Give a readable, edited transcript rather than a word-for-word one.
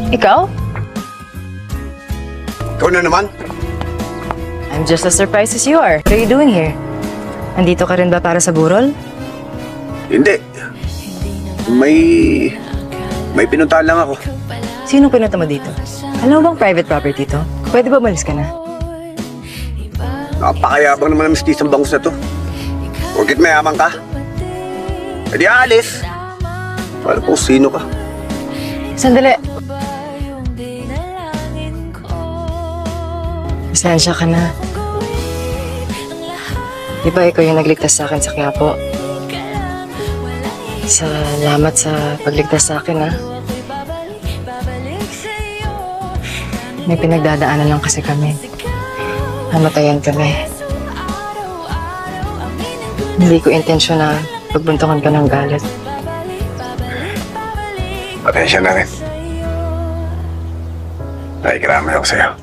Ikaw? Ikaw na naman? I'm just as surprised as you are. What are you doing here? Andito ka rin ba para sa burol? Hindi. May pinuntahan lang ako. Sino pinunta mo dito? Alam mo bang private property to? Pwede ba umalis ka na? Napakayabang naman ng mistisang bangus na to. Porkit mayaman ka. E di alis. Alam ko sino ka. Sandali. Pasensya ka na. Di ba ikaw yung nagligtas sa akin sa Quiapo? Salamat sa pagligtas sa akin, ha? May pinagdadaanan lang kasi kami. Namatayan kami. Hindi ko intensyon na pagbuntungan ka ng galit. Pasensya na rin. Nakikiramay ako sa'yo.